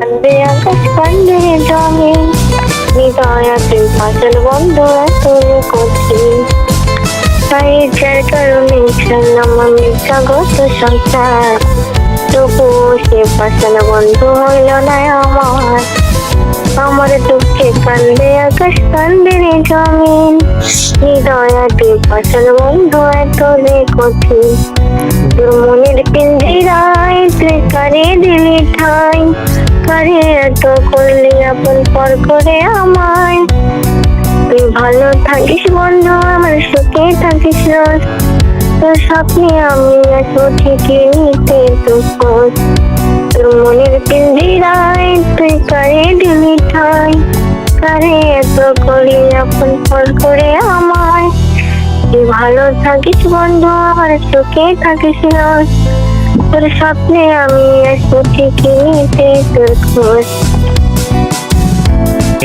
কান্দে আকাশ কান্দে জমি, হৃদয়াতে পাশাল বন্ধ তোর কঠিন। পায়ের যার কারণে ছাড়লাম আমি জগৎ সংসার, তবুও সে পাশাল বন্ধ হইল না আমার। আমার দুঃখে কান্দে আকাশ কান্দে জমিন, হৃদয়াতে পাশাল বন্ধ তোরে কঠিন। তোর মনের পিঞ্জিরায় তুই কারে দিলি ঠাই, কারে এত করলি আপন পর করে আমায়। তুই ভালো থাকিস বন্ধু, আমার সুখে থাকিস রোজ, তোর স্বপ্নে আমি আসবো ঠিকই নিতে দুঃখ। তোর মনের পিঞ্জিরায় তুই কারে দিলি ঠাই, কারে এত করলি আপন পর করে আমায়। তুই ভালো থাকিস বন্ধু, আমার সুখে থাকিস রোজ, তোর স্বপ্নে আমি আসবো ঠিকই নিতে তোর খোঁজ।